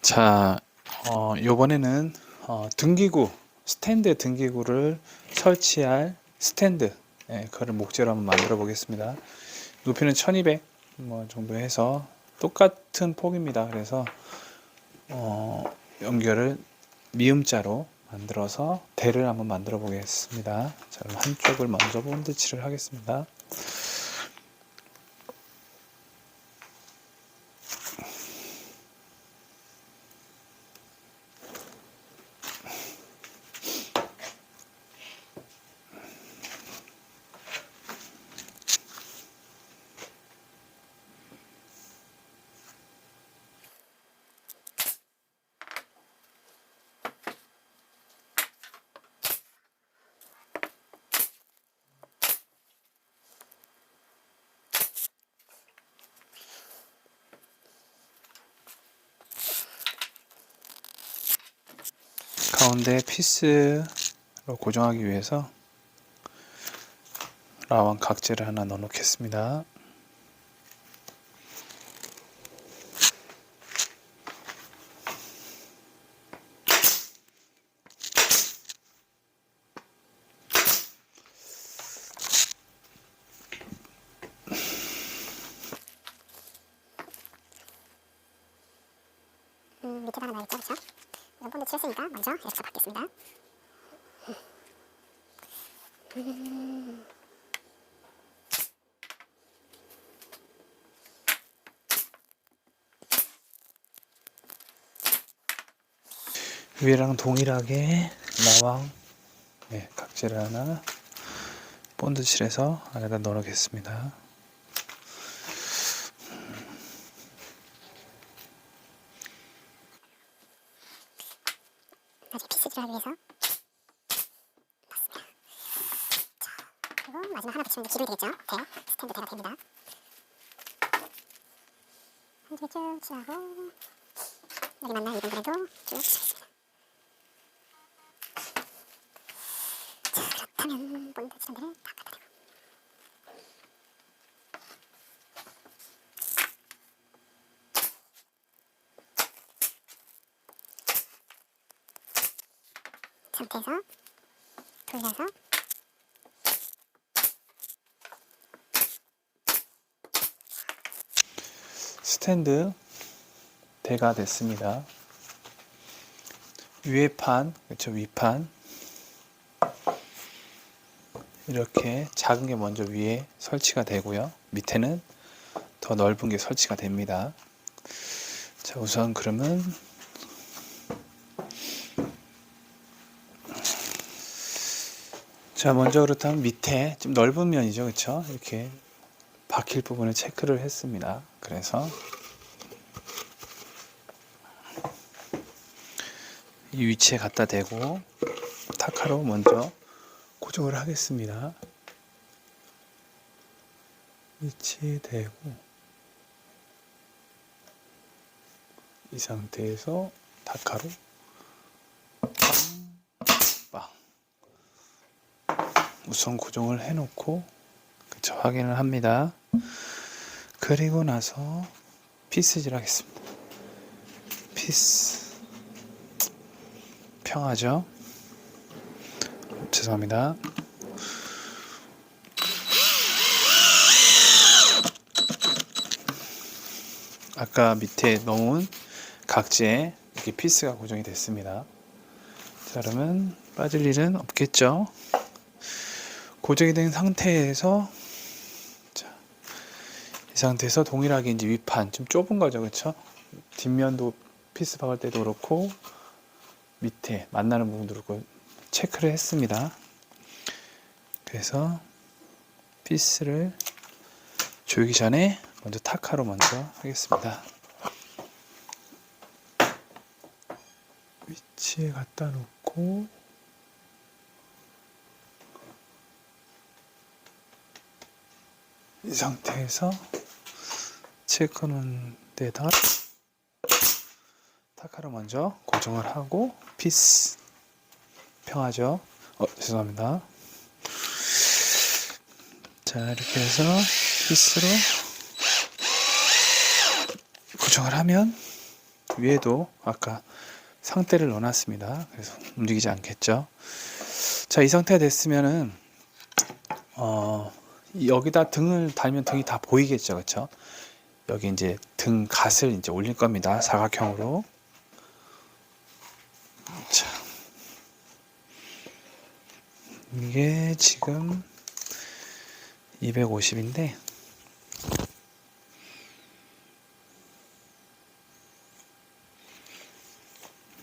자, 요번에는 등기구, 스탠드 등기구를 설치할 스탠드, 그거를 목재로 한번 만들어 보겠습니다. 높이는 1200 정도 해서 똑같은 폭입니다. 그래서 연결을 미음자로 만들어서 대를 한번 만들어 보겠습니다. 자, 그럼 한쪽을 먼저 본드칠을 하겠습니다. 가운데 피스로 고정하기 위해서 라완 각재를 하나 넣어 놓겠습니다. 밑에다가 놔야겠죠, 그쵸? 이건 본드 칠했으니까 먼저 이렇게 받겠습니다. 위에랑 동일하게 라왕 각재를 하나 본드 칠해서 안에다 넣어 놓겠습니다. 나중에 피스를 하기 위해서 넣습니다. 자, 그리고 마지막 하나 붙이면 기름이 되겠죠? 대, 스탠드 대가 됩니다. 한 줄 쭉 칠하고 여기 맞나 2분분에도 쭉 칠했습니다. 자, 그렇다면 본드 스탠드를 다 갖다 대고 상태에서 돌려서 스탠드 대가 됐습니다. 위에 판, 그렇죠, 위판 이렇게 작은 게 먼저 위에 설치가 되고요. 밑에는 더 넓은 게 설치가 됩니다. 자, 우선 그러면 자, 먼저 그렇다면 밑에 좀 넓은 면이죠, 그렇죠? 이렇게 박힐 부분을 체크를 했습니다. 그래서 이 위치에 갖다 대고 타카로 먼저 고정을 하겠습니다. 위치에 대고 이 상태에서 타카로 빵 우선 고정을 해놓고 그쵸, 확인을 합니다. 그리고 나서 피스질 하겠습니다. 피스 평하죠? 죄송합니다. 아까 밑에 넣은 각재에 이렇게 피스가 고정이 됐습니다. 자, 그러면 빠질 일은 없겠죠? 고정이 된 상태에서 자, 이 상태에서 동일하게 이제 위판 좀 좁은 거죠, 그렇죠? 뒷면도 피스 박을 때도 그렇고 밑에 만나는 부분도 그렇고 체크를 했습니다. 그래서 피스를 조이기 전에 먼저 타카로 먼저 하겠습니다. 위치에 갖다 놓고 이 상태에서 체크는 데다가 타카로 먼저 고정을 하고 피스 평하죠. 죄송합니다. 자, 이렇게 해서 피스로 고정을 하면 위에도 아까 상태를 넣어놨습니다. 그래서 움직이지 않겠죠. 자, 이 상태가 됐으면은 여기다 등을 달면 등이 다 보이겠죠, 그렇죠? 여기 이제 등 갓을 이제 올릴 겁니다. 사각형으로. 자, 이게 지금 250인데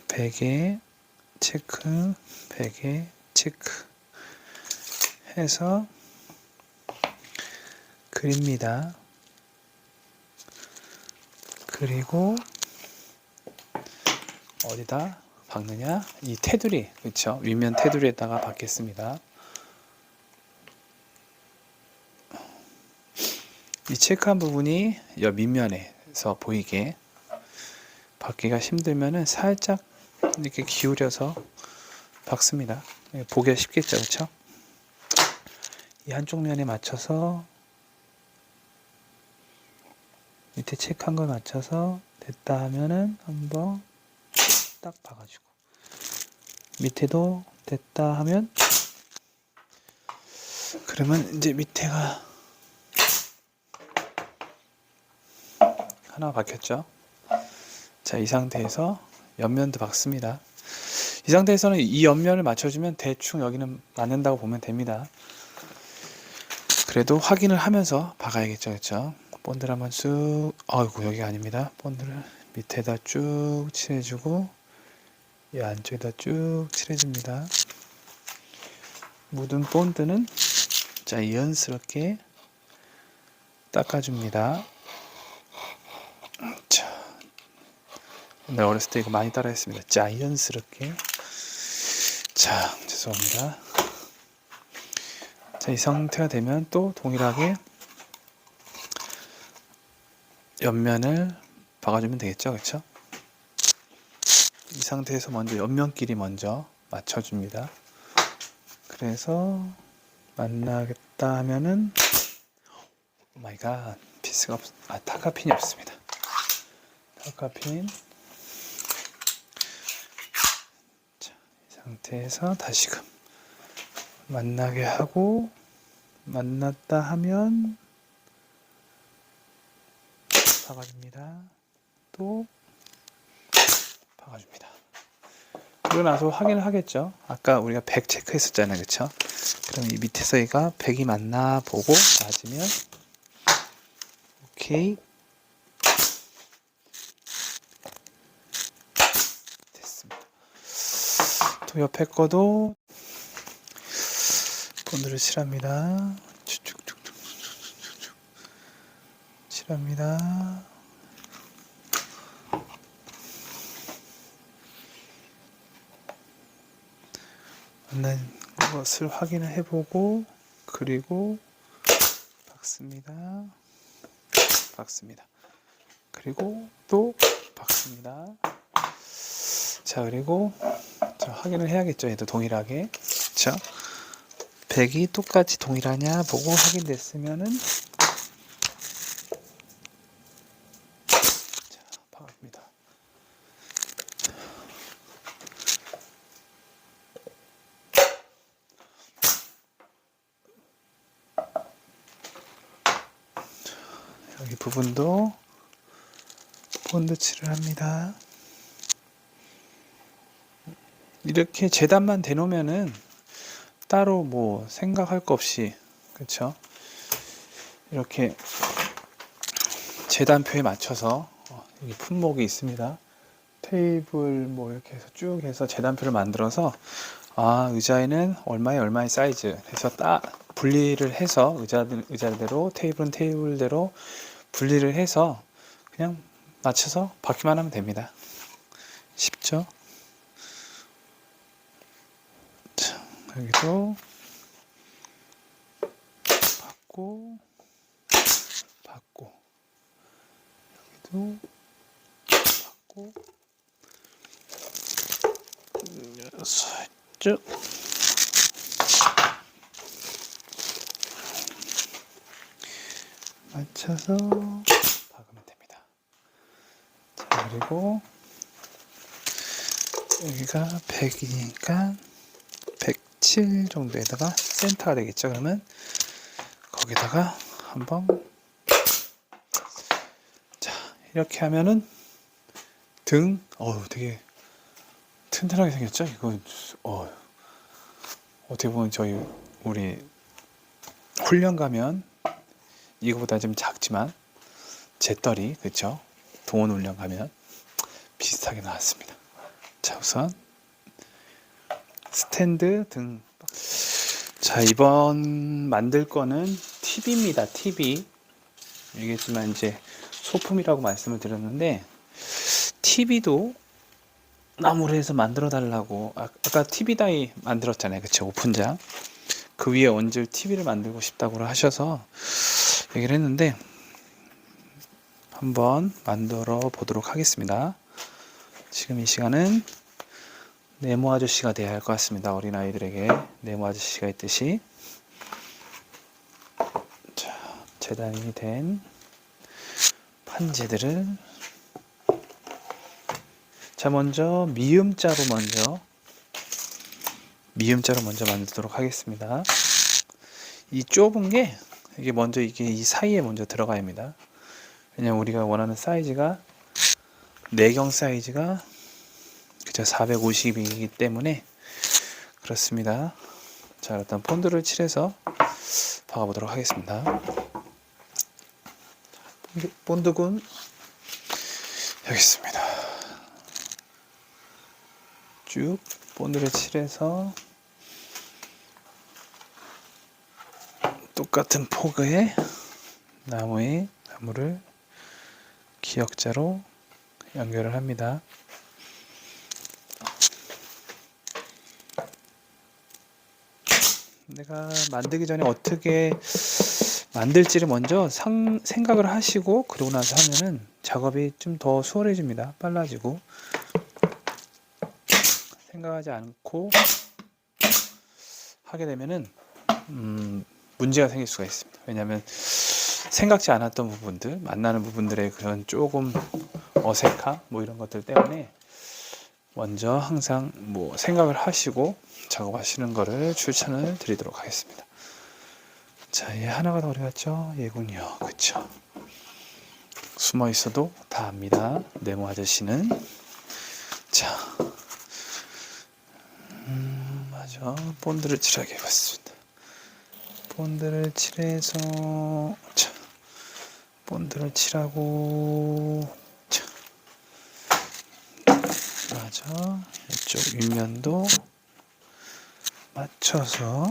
100에 체크, 100에 체크 해서 그립니다. 그리고 어디다 박느냐? 이 테두리, 그렇죠? 윗면 테두리에다가 박겠습니다. 이 체크한 부분이 옆 밑면에서 보이게 박기가 힘들면은 살짝 이렇게 기울여서 박습니다. 보기가 쉽겠죠, 그렇죠? 이 한쪽 면에 맞춰서 밑에 체크한 걸 맞춰서 됐다 하면은 한번 딱 박아주고, 밑에도 됐다 하면, 그러면 이제 밑에가 하나 박혔죠. 자, 이 상태에서 옆면도 박습니다. 이 상태에서는 이 옆면을 맞춰주면 대충 여기는 맞는다고 보면 됩니다. 그래도 확인을 하면서 박아야겠죠, 그렇죠? 본드를 한번 쭉, 아이고 여기가 아닙니다. 본드를 밑에다 쭉 칠해주고 이 안쪽에다 쭉 칠해줍니다. 묻은 본드는 자연스럽게 닦아줍니다. 자, 옛날 어렸을 때 이거 많이 따라했습니다. 자연스럽게. 자, 죄송합니다. 자, 이 상태가 되면 또 동일하게 옆면을 박아주면 되겠죠, 그렇죠? 이 상태에서 먼저 옆면끼리 먼저 맞춰줍니다. 그래서 만나겠다 하면은 오 마이 갓, 피스가 타카핀이 없습니다. 타카핀. 자, 이 상태에서 다시금 만나게 하고 만났다 하면 박아줍니다. 또 박아줍니다. 그러고 나서 확인을 하겠죠. 아까 우리가 100 체크했었잖아요, 그쵸? 그럼 이 밑에서 얘가 100이 맞나 보고 맞으면 오케이, 됐습니다. 또 옆에 거도 본드를 칠합니다. 칠합니다. 만난 것을 확인을 해보고 그리고 박습니다. 박습니다. 그리고 또 박습니다. 자, 그리고 자, 확인을 해야겠죠. 얘도 동일하게. 그쵸? 100이 똑같이 동일하냐 보고 확인됐으면은 자, 박아줍니다. 여기 부분도 본드 칠을 합니다. 이렇게 재단만 대놓으면은 따로 뭐 생각할 거 없이, 그쵸? 이렇게 재단표에 맞춰서 여기 품목이 있습니다. 테이블 뭐 이렇게 해서 쭉 해서 재단표를 만들어서 의자에는 얼마의 사이즈 해서 딱 분리를 해서 의자대로 테이블은 테이블대로 분리를 해서 그냥 맞춰서 받기만 하면 됩니다. 쉽죠? 자, 여기도 받고 받고 여기도 받고 살짝 맞춰서 박으면 됩니다. 자, 그리고 여기가 100이니까 107 정도에다가 센터가 되겠죠. 그러면 거기다가 한번, 자, 이렇게 하면은 등, 되게 튼튼하게 생겼죠. 이거 어떻게 보면 우리 훈련 가면 이거보다 좀 작지만 재떨이, 그쵸? 동원 훈련 가면 비슷하게 나왔습니다. 자, 우선 스탠드 등. 자, 이번 만들 거는 TV입니다. TV. 알겠지만 이제 소품이라고 말씀을 드렸는데, TV도 나무로 해서 만들어 달라고, 아까 TV 다이 만들었잖아요. 그쵸? 오픈장. 그 위에 얹을 TV를 만들고 싶다고 하셔서 얘기를 했는데, 한번 만들어 보도록 하겠습니다. 지금 이 시간은 네모 아저씨가 돼야 할 것 같습니다. 어린아이들에게 네모 아저씨가 있듯이. 자, 재단이 된 판지들을, 자, 먼저 미음자로 먼저 만들도록 하겠습니다. 이 좁은 게 이게 이 사이에 먼저 들어가야 합니다. 왜냐면 우리가 원하는 사이즈가 내경 사이즈가 그저 450이기 때문에 그렇습니다. 자, 일단 폰드를 칠해서 박아보도록 하겠습니다. 본드군 여기 있습니다. 쭉 본드를 칠해서 똑같은 포그의 나무를 기역자로 연결을 합니다. 내가 만들기 전에 어떻게 만들지를 먼저 생각을 하시고 그러고 나서 하면은 작업이 좀 더 수월해집니다. 빨라지고, 생각하지 않고 하게 되면은 문제가 생길 수가 있습니다. 왜냐하면 생각지 않았던 부분들, 만나는 부분들의 그런 조금 어색함 이런 것들 때문에 먼저 항상 생각을 하시고 작업하시는 거를 추천을 드리도록 하겠습니다. 자, 얘 하나가 더 어디 갔죠? 얘군요. 그쵸? 숨어 있어도 다 압니다. 네모 아저씨는. 자, 맞아. 본드를 칠하게 해봤습니다. 본드를 칠해서, 자, 본드를 칠하고, 자, 맞아. 이쪽 윗면도 맞춰서,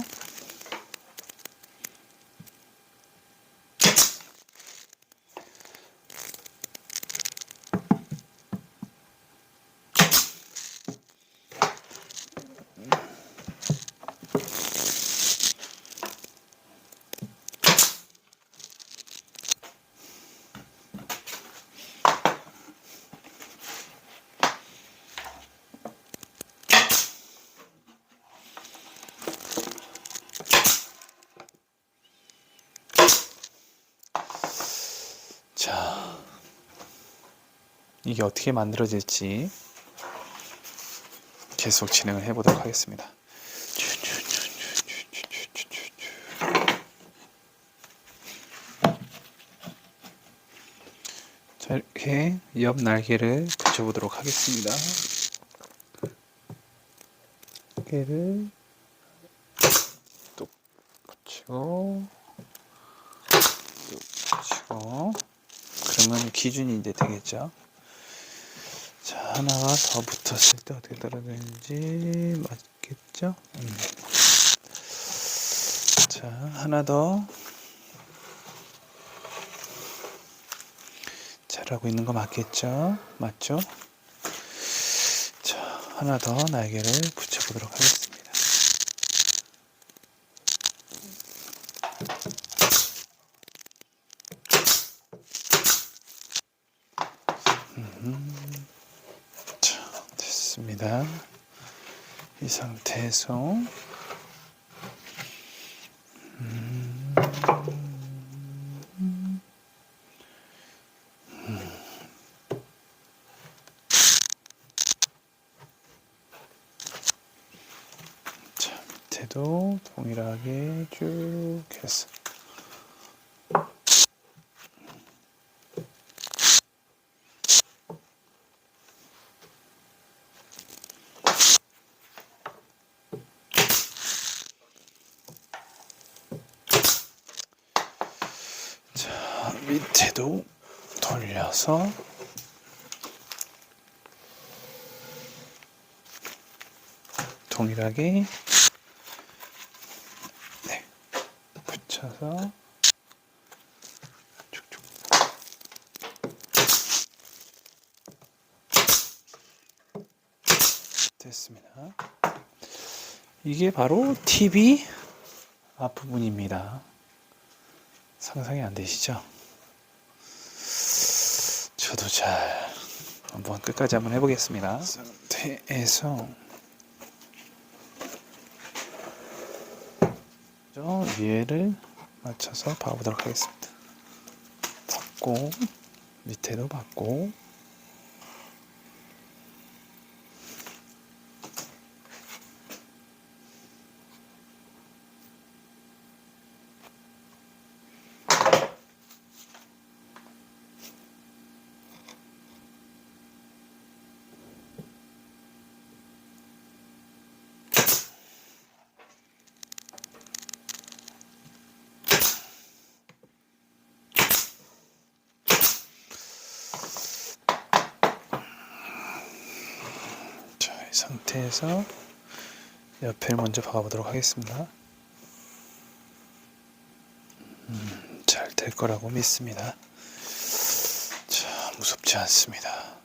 자, 이게 어떻게 만들어질지 계속 진행을 해보도록 하겠습니다. 자, 이렇게 옆 날개를 붙여보도록 하겠습니다. 날개를 또 붙이고, 또 붙이고, 그러면 기준이 이제 되겠죠. 자, 하나가 더 붙었을 때 어떻게 떨어지는지 맞겠죠? 자, 하나 더. 잘하고 있는 거 맞겠죠? 맞죠? 자, 하나 더 날개를 붙여보도록 하겠습니다. 자, 됐습니다. 이 상태에서 밑에도 동일하게 쭉 해서 자, 밑에도 돌려서 동일하게 네, 붙여서 쭉쭉 됐습니다. 이게 바로 TV 앞부분입니다. 상상이 안 되시죠? 저도 잘 한번 끝까지 한번 해보겠습니다. 상태에서 위에를 맞춰서 봐보도록 하겠습니다. 받고 밑에도 받고 이 상태에서 옆에를 먼저 박아보도록 하겠습니다. 잘 될 거라고 믿습니다. 자, 무섭지 않습니다.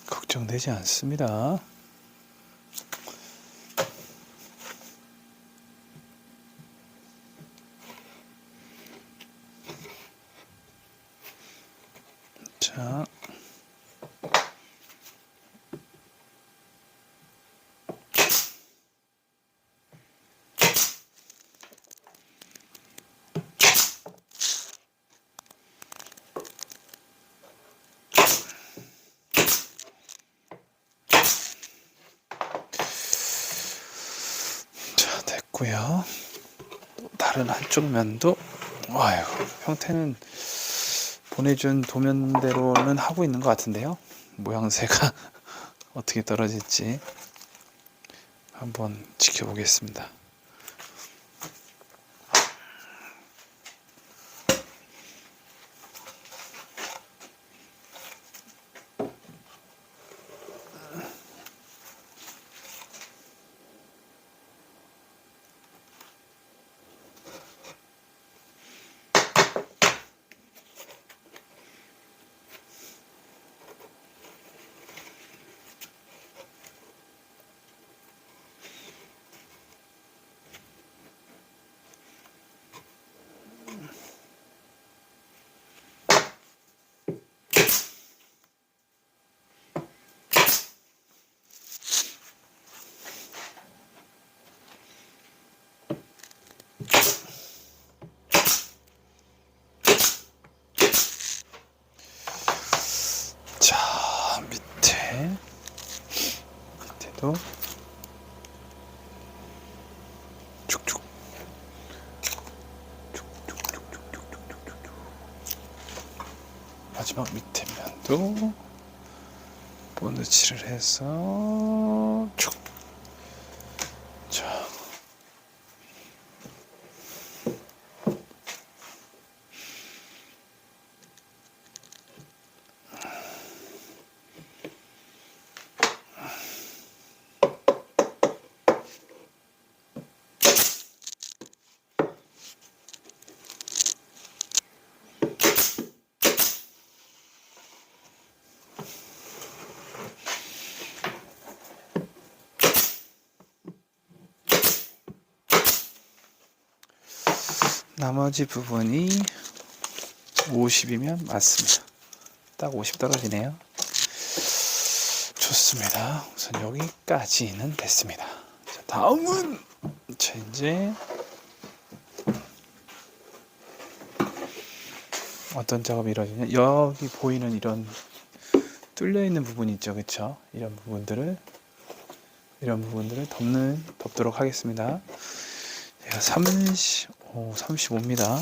걱정되지 않습니다. 자, 됐고요. 다른 한쪽 면도 형태는 보내준 도면대로는 하고 있는 것 같은데요. 모양새가 어떻게 떨어질지 한번 지켜보겠습니다. 자, 밑에도 쭉쭉 마지막 밑에 면도 본드칠을 해서 쭉. 자, 나머지 부분이 50이면 맞습니다. 딱 50 떨어지네요. 좋습니다. 우선 여기까지는 됐습니다. 자, 다음은 이제 어떤 작업이 이루어지냐, 여기 보이는 이런 뚫려 있는 부분이 있죠, 그쵸? 이런 부분들을 이런 부분들을 덮도록 하겠습니다. 얘가 35입니다.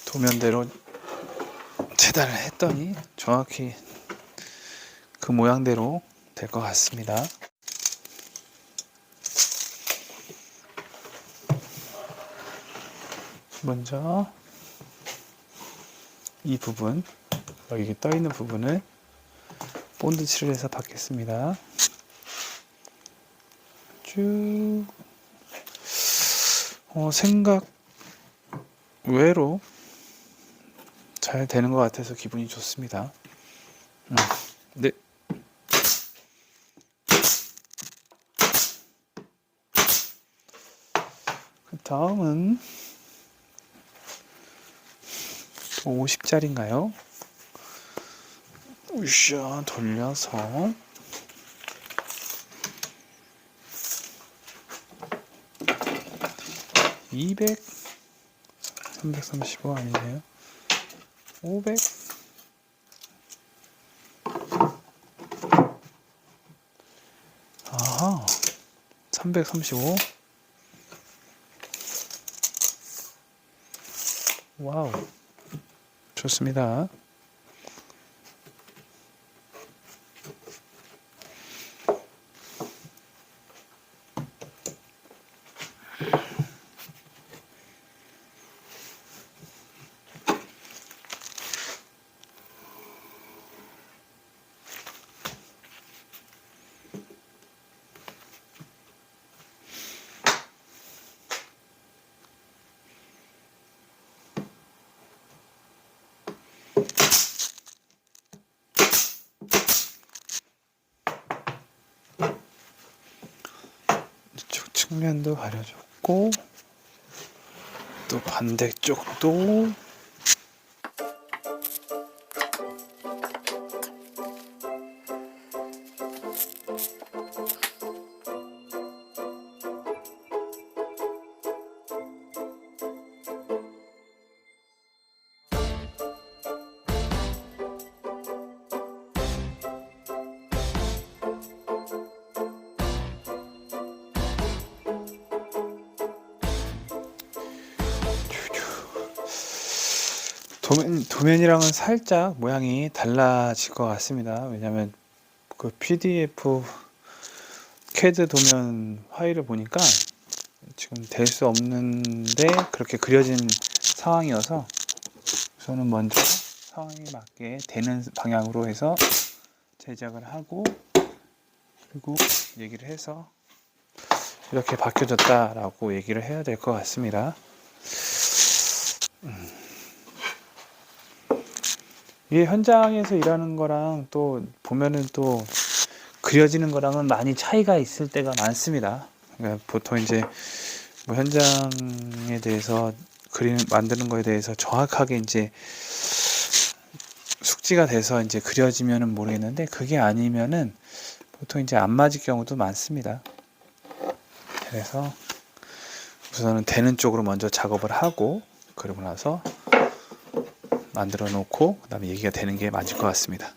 도면대로 재단을 했더니 정확히 그 모양대로 될 것 같습니다. 먼저 이 부분, 여기 떠 있는 부분을 본드 칠을 해서 받겠습니다. 쭉 생각 외로 잘 되는 것 같아서 기분이 좋습니다. 네. 그 다음은 50짜리인가요? 으쌰 돌려서 200, 335 아니네요. 500, 아하, 335. 와우, 좋습니다. 이쪽 측면도 가려줬고 또 반대쪽도 도면이랑은 살짝 모양이 달라질 것 같습니다. 왜냐하면 그 PDF CAD 도면 파일을 보니까 지금 될 수 없는데 그렇게 그려진 상황이어서 저는 먼저 상황에 맞게 되는 방향으로 해서 제작을 하고 그리고 얘기를 해서 이렇게 바뀌어졌다라고 얘기를 해야 될 것 같습니다. 이게 현장에서 일하는 거랑 또 보면은 또 그려지는 거랑은 많이 차이가 있을 때가 많습니다. 그러니까 보통 이제 뭐 현장에 대해서 만드는 거에 대해서 정확하게 이제 숙지가 돼서 이제 그려지면은 모르겠는데 그게 아니면은 보통 이제 안 맞을 경우도 많습니다. 그래서 우선은 되는 쪽으로 먼저 작업을 하고 그러고 나서 만들어 놓고 그 다음에 얘기가 되는 게 맞을 것 같습니다.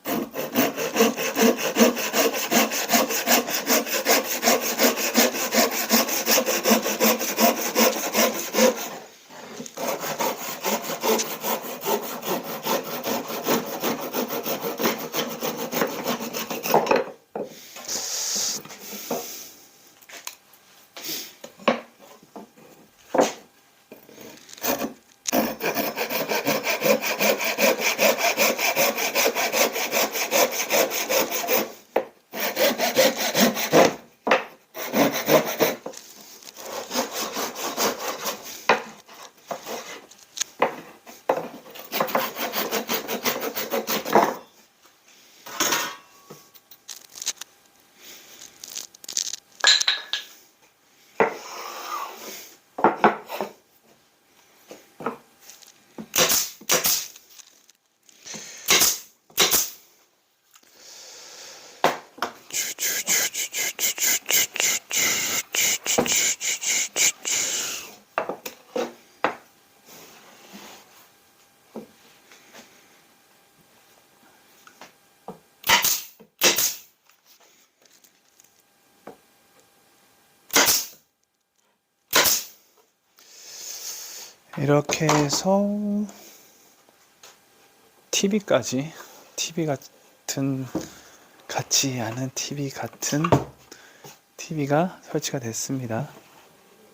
이렇게 해서 TV까지 TV 같은 같지 않은 TV 같은 TV가 설치가 됐습니다.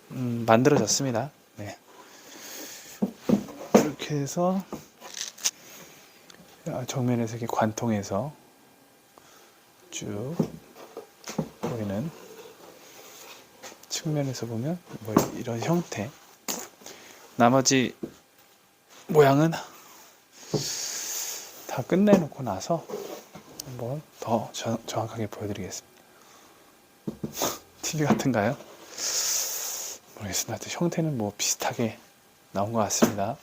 만들어졌습니다. 네. 이렇게 해서 정면에서 이렇게 관통해서 쭉 보이는 측면에서 보면 뭐 이런 형태. 나머지 모양은 다 끝내놓고 나서 한번 더 정확하게 보여드리겠습니다. TV 같은가요? 모르겠습니다. 형태는 뭐 비슷하게 나온 것 같습니다.